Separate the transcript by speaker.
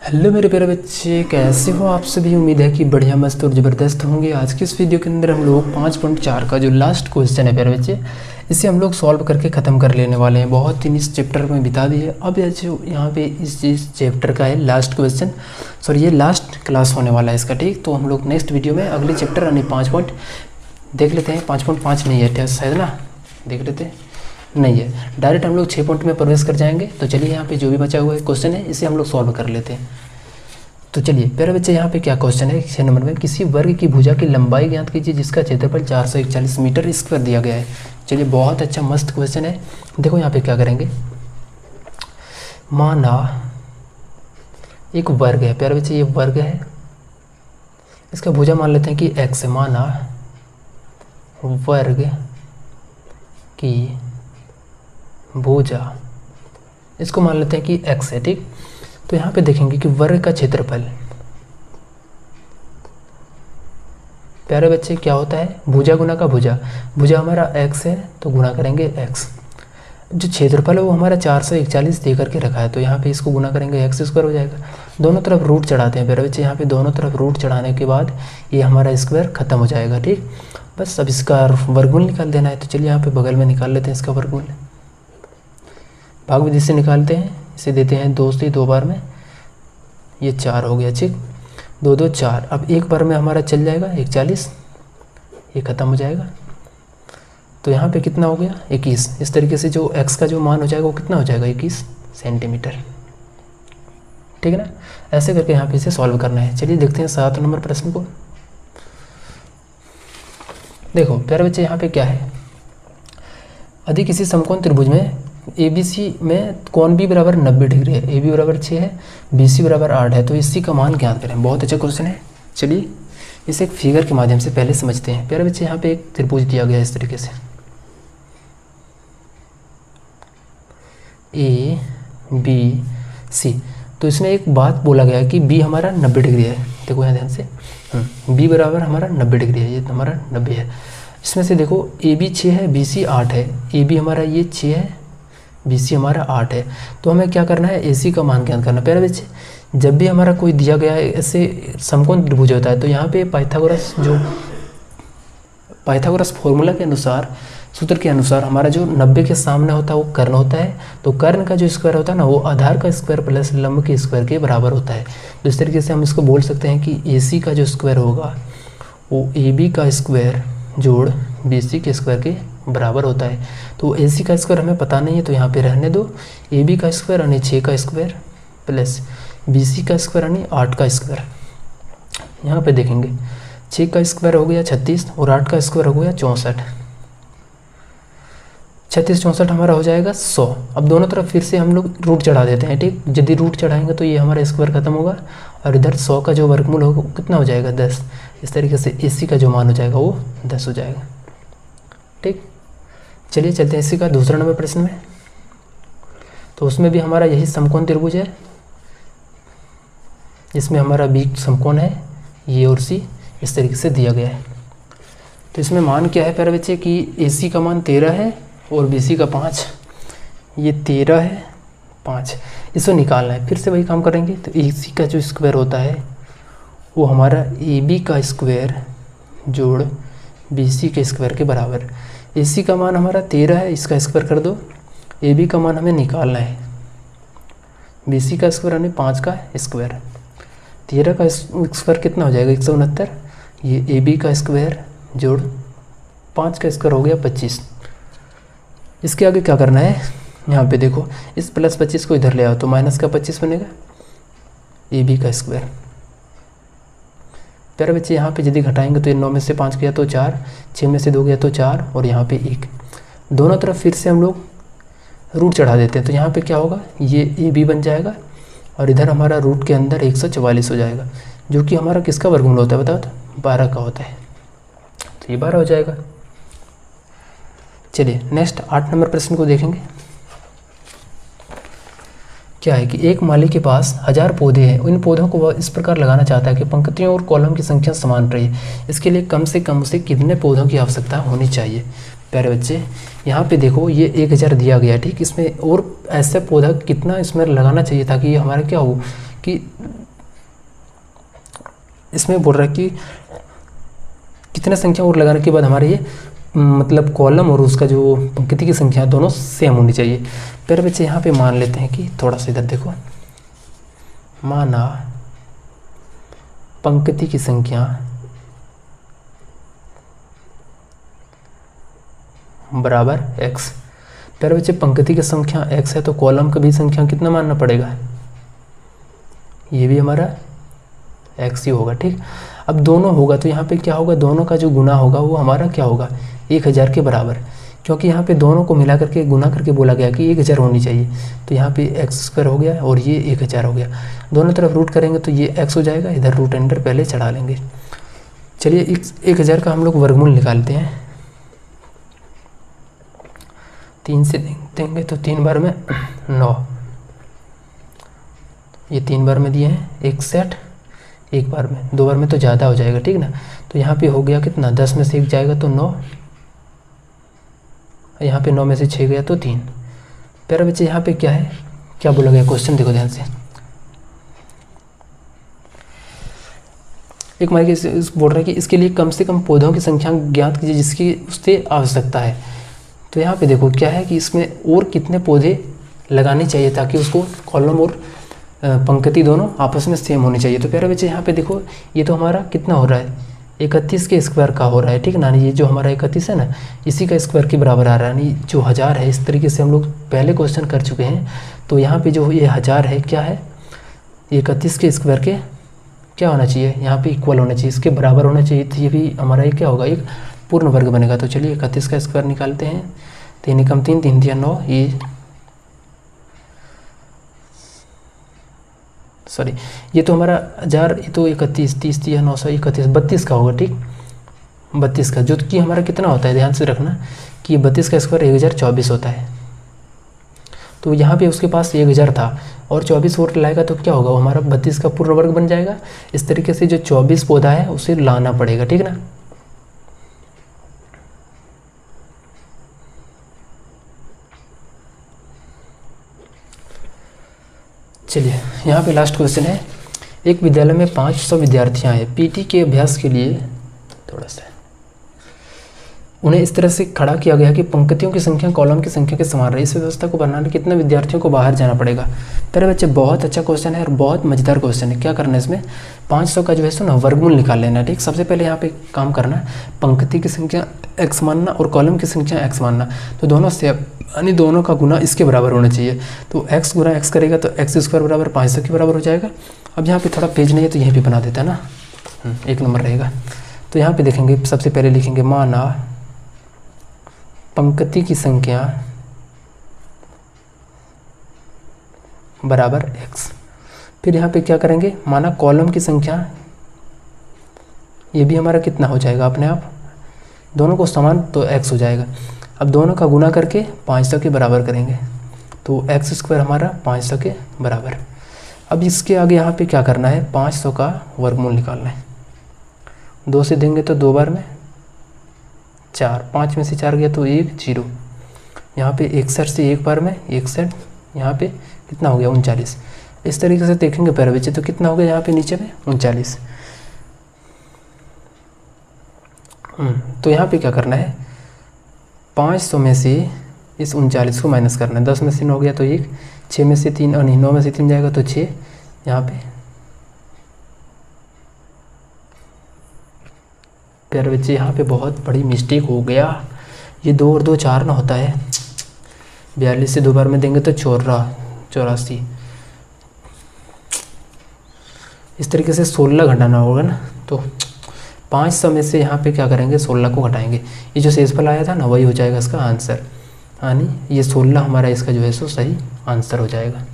Speaker 1: Hello मेरे प्यारे बच्चे, कैसे हो आप सभी। उम्मीद है कि बढ़िया मस्त और ज़बरदस्त होंगे। आज की इस वीडियो के अंदर हम लोग 5.4 का जो लास्ट क्वेश्चन है प्यारे बच्चे, इसे हम लोग सॉल्व करके ख़त्म कर लेने वाले हैं। बहुत दिन इस चैप्टर में बिता दिए। अब जो यहाँ पे इस चैप्टर का है लास्ट क्वेश्चन, सॉरी ये लास्ट क्लास होने वाला है इसका, ठीक। तो हम लोग नेक्स्ट वीडियो में अगले चैप्टर यानी 5 पॉइंट देख लेते हैं। 5.5 नहीं है शायद ना, देख लेते हैं, नहीं है, डायरेक्ट हम लोग 6 पॉइंट में प्रवेश कर जाएंगे। तो चलिए यहाँ पे जो भी बचा हुआ है क्वेश्चन है इसे हम लोग सॉल्व कर लेते हैं। तो चलिए प्यारे बच्चे, यहाँ पे क्या क्वेश्चन है 6 नंबर में, किसी वर्ग की भुजा की लंबाई ज्ञात कीजिए जिसका क्षेत्रफल 441 मीटर स्क्वायर दिया गया है। चलिए बहुत अच्छा मस्त क्वेश्चन है। देखो यहाँ पे क्या करेंगे, माना एक वर्ग है प्यारे बच्चे, ये वर्ग है, इसका भुजा मान लेते हैं कि x है। माना वर्ग की भुजा, इसको मान लेते हैं कि x है, ठीक। तो यहाँ पे देखेंगे कि वर्ग का क्षेत्रफल प्यारे बच्चे क्या होता है, भुजा गुना का भुजा। भुजा हमारा x है तो गुना करेंगे x, जो क्षेत्रफल है वो हमारा 441 दे करके रखा है, तो यहाँ पे इसको गुना करेंगे x स्क्वायर हो जाएगा। दोनों तरफ रूट चढ़ाते हैं प्यारे बच्चे, यहाँ पे दोनों तरफ रूट चढ़ाने के बाद ये हमारा स्क्वायर खत्म हो जाएगा, ठीक। बस अब इसका वर्गमूल निकाल देना है। तो चलिए यहाँ पे बगल में निकाल लेते हैं इसका वर्गमूल। भाग विधि से निकालते हैं, इसे देते हैं 2 से 2 बार में, ये 4 हो गया, ठीक। 2 2 4, अब एक बार में हमारा चल जाएगा 41, ये ख़त्म हो जाएगा। तो यहाँ पे कितना हो गया 21। इस तरीके से जो x का जो मान हो जाएगा वो कितना हो जाएगा 21 सेंटीमीटर, ठीक है ना। ऐसे करके यहाँ पे इसे सॉल्व करना है। चलिए देखते हैं 7 नंबर प्रश्न को। देखो प्यारे बच्चे यहाँ पे क्या है, यदि किसी समकोण त्रिभुज में ABC में कोण B बराबर 90 डिग्री है, AB बराबर 6 है, BC बराबर 8 है, तो इसी का मान ज्ञात करें। बहुत अच्छा क्वेश्चन है। चलिए इसे एक फिगर के माध्यम से पहले समझते हैं। प्यारे बच्चे यहाँ पे एक त्रिभुज दिया गया है इस तरीके से, ABC। तो इसमें एक बात बोला गया है कि B हमारा 90 डिग्री है। देखो यहाँ ध्यान से, B बराबर हमारा 90 डिग्री है, ये हमारा 90 है। इसमें से देखो AB 6 है, BC 8 है, AB हमारा ये 6 है, BC हमारा 8 है। तो हमें क्या करना है, AC का मान ज्ञात करना। प्यारे बच्चे जब भी हमारा कोई दिया गया है ऐसे समकोण त्रिभुज होता है तो यहाँ पे पाइथागोरस फॉर्मूला के अनुसार, सूत्र के अनुसार हमारा जो 90 के सामने होता है वो कर्ण होता है। तो कर्ण का जो स्क्वायर होता है ना वो आधार का स्क्वायर प्लस लंब के स्क्वायर के बराबर होता है। तो इस तरीके से हम इसको बोल सकते हैं कि AC का जो स्क्वायर होगा वो AB का स्क्वायर जोड़ BC के स्क्वायर के बराबर होता है। तो AC का स्क्वायर हमें पता नहीं है तो यहाँ पे रहने दो, AB का स्क्वायर यानी 6 का स्क्वायर प्लस BC का स्क्वायर यानी 8 का स्क्वायर। यहाँ पे देखेंगे 6 का स्क्वायर हो गया 36 और 8 का स्क्वायर हो गया 64। 36 64 हमारा हो जाएगा 100। अब दोनों तरफ फिर से हम लोग रूट चढ़ा देते हैं, ठीक। यदि रूट चढ़ाएंगे तो ये हमारा स्क्वायर खत्म होगा और इधर 100 का जो वर्गमूल होगा वो कितना हो जाएगा 10। इस तरीके से AC का जो मान हो जाएगा वो 10 हो जाएगा, ठीक। चलिए चलते हैं इसी का दूसरा नंबर प्रश्न में। तो उसमें भी हमारा यही समकोण त्रिभुज है, इसमें हमारा B समकोण है, ये और C इस तरीके से दिया गया है। तो इसमें मान क्या है प्यारे बच्चे कि AC का मान 13 है और BC का 5, ये 13 है 5, इसको निकालना है। फिर से वही काम करेंगे। तो AC का जो स्क्वायर होता है वो हमारा AB का स्क्वायर जोड़ BC के स्क्वायर के बराबर। AC का मान हमारा 13 है, इसका स्क्वायर कर दो, AB का मान हमें निकालना है, BC का स्क्वायर यानी 5 का स्क्वायर। 13 का स्क्वायर कितना हो जाएगा 169, ये AB का स्क्वायर जोड़ 5 का स्क्वायर हो गया 25। इसके आगे क्या करना है, यहाँ पे देखो इस प्लस 25 को इधर ले आओ तो माइनस का 25 बनेगा, AB का स्क्वायर। प्यारे बच्चे यहाँ पे यदि घटाएंगे तो ये 9 में से 5 गया तो 4, 6 में से 2 गया तो 4 और यहाँ पे 1। दोनों तरफ फिर से हम लोग रूट चढ़ा देते हैं तो यहाँ पे क्या होगा, ये AB बन जाएगा और इधर हमारा रूट के अंदर 144 हो जाएगा, जो कि हमारा किसका वर्गमूल होता है बताओ तो 12 का होता है। तो ये 12 हो जाएगा। चलिए नेक्स्ट 8 नंबर प्रश्न को देखेंगे। क्या है कि एक माली के पास 1000 पौधे हैं। इन पौधों को वह इस प्रकार लगाना चाहता है कि पंक्तियों और कॉलम की संख्या समान रहे। इसके लिए कम से कम उसे कितने पौधों की आवश्यकता होनी चाहिए। प्यारे बच्चे, यहाँ पे देखो ये 1000 दिया गया, ठीक। इसमें और ऐसा पौधा कितना इसमें लगाना चाहिए ताकि ये हमारा क्या हो कि इसमें बोल रहा है कि कितने संख्या और लगाने के बाद हमारे ये मतलब कॉलम और उसका जो पंक्ति की संख्या दोनों सेम होनी चाहिए। फिर बच्चे यहाँ पे मान लेते हैं कि थोड़ा सा इधर देखो, माना पंक्ति की संख्या बराबर x। फिर बच्चे पंक्ति की संख्या x है तो कॉलम का भी संख्या कितना मानना पड़ेगा, ये भी हमारा x ही होगा, ठीक। अब दोनों होगा तो यहाँ पे क्या होगा, दोनों का जो गुना होगा वो हमारा क्या होगा 1000 के बराबर, क्योंकि यहाँ पे दोनों को मिला करके गुना करके बोला गया कि 1000 होनी चाहिए। तो यहाँ पे x² हो गया और ये 1000 हो गया। दोनों तरफ रूट करेंगे तो ये x हो जाएगा, इधर रूट अंडर पहले चढ़ा लेंगे। चलिए 1000 का हम लोग वर्गमूल निकालते हैं। 3 से देंगे तो 3 बार में 9, ये 3 बार में दिए हैं 61, 1 बार में, 2 बार में तो ज़्यादा हो जाएगा, ठीक ना। तो यहाँ पे हो गया कितना, 10 में से 1 जाएगा तो 9, यहाँ पे 9 में से 6 गया तो 3। प्यारे बच्चे यहाँ पे क्या है, क्या बोला गया, क्वेश्चन देखो ध्यान से। एक मार्ग बोल रहा है कि इसके लिए कम से कम पौधों की संख्या ज्ञात कीजिए जिसकी उससे आवश्यकता है। तो यहाँ पे देखो क्या है कि इसमें और कितने पौधे लगाने चाहिए ताकि उसको कॉलम और पंक्ति दोनों आपस में सेम होनी चाहिए। तो प्यारे बच्चे यहाँ पे देखो ये तो हमारा कितना हो रहा है, 31 के स्क्वायर का हो रहा है, ठीक ना। ये जो हमारा 31 है ना, इसी का स्क्वायर के बराबर आ रहा है, यानी जो 1000 है, इस तरीके से हम लोग पहले क्वेश्चन कर चुके हैं। तो यहाँ पे जो ये 1000 है क्या है, 31 के स्क्वायर के क्या होना चाहिए, यहाँ पे इक्वल होना चाहिए, इसके बराबर होना चाहिए। तो ये भी हमारा ये क्या होगा, एक पूर्ण वर्ग बनेगा। तो चलिए 31 का स्क्वायर निकालते हैं। 3 एकम 3, 3 तिया 9, ये तो हमारा 1000, ये तो 31, 30 तिया 931, 32 का होगा, ठीक। 32 का, जो कि हमारा कितना होता है, ध्यान से रखना कि 32 का स्क्वायर 1024 होता है। तो यहाँ पे उसके पास 1000 था और 24 और लाएगा तो क्या होगा, वो हमारा 32 का पूर्ण वर्ग बन जाएगा। इस तरीके से जो 24 पौधा है उसे लाना पड़ेगा, ठीक ना। चलिए यहाँ पे लास्ट क्वेश्चन है। एक विद्यालय में 500 विद्यार्थियाँ हैं। पीटी के अभ्यास के लिए थोड़ा सा उन्हें इस तरह से खड़ा किया गया कि पंक्तियों की संख्या कॉलम की संख्या के समान रहे। इस व्यवस्था को बनाने कितने विद्यार्थियों को बाहर जाना पड़ेगा। तेरे बच्चे बहुत अच्छा क्वेश्चन है और बहुत मजेदार क्वेश्चन है। क्या करना है इसमें, 500 का जो है सो ना वर्गमूल निकाल लेना, ठीक। सबसे पहले यहाँ पे काम करना, पंक्ति की संख्या x मानना और कॉलम की संख्या x मानना। तो दोनों से यानी दोनों का गुना इसके बराबर होना चाहिए। तो x गुना x करेगा तो x² बराबर 500 के बराबर हो जाएगा। अब यहाँ पे थोड़ा पेज नहीं है तो यहीं पे बना देता है ना, 1 नंबर रहेगा। तो यहाँ पे देखेंगे, सबसे पहले लिखेंगे माना पंक्ति की संख्या बराबर x। फिर यहाँ पे क्या करेंगे, माना कॉलम की संख्या, ये भी हमारा कितना हो जाएगा अपने आप, दोनों को समान तो x हो जाएगा। अब दोनों का गुना करके 500 के बराबर करेंगे तो x² हमारा 500 के बराबर। अब इसके आगे यहाँ पे क्या करना है, 500 का वर्गमूल निकालना है। 2 से देंगे तो 2 बार में 4, 5 में से 4 गया तो 1 0। यहाँ पे 61 से 1 बार में 61, यहाँ पे कितना हो गया 39। इस तरीके से देखेंगे पैर बच्चे तो कितना हो गया यहाँ पे नीचे में 39। तो यहाँ पे क्या करना है, 500 में से इस 39 को माइनस करना है। 10 में से 9 गया तो 1, 6 में से 3 नहीं 9 में से 3 जाएगा तो 6। यहाँ पे प्यारे बच्चे यहाँ पे बहुत बड़ी मिस्टेक हो गया, ये 2 और 2 4 ना होता है। 42 से 2 बार में देंगे तो 84। इस तरीके से 16 घटाना होगा ना। तो 500 में से यहाँ पे क्या करेंगे, 16 को घटाएंगे। ये जो शेषफल आया था ना वही हो जाएगा इसका आंसर, यानी ये 16 हमारा इसका जो है सो सही आंसर हो जाएगा।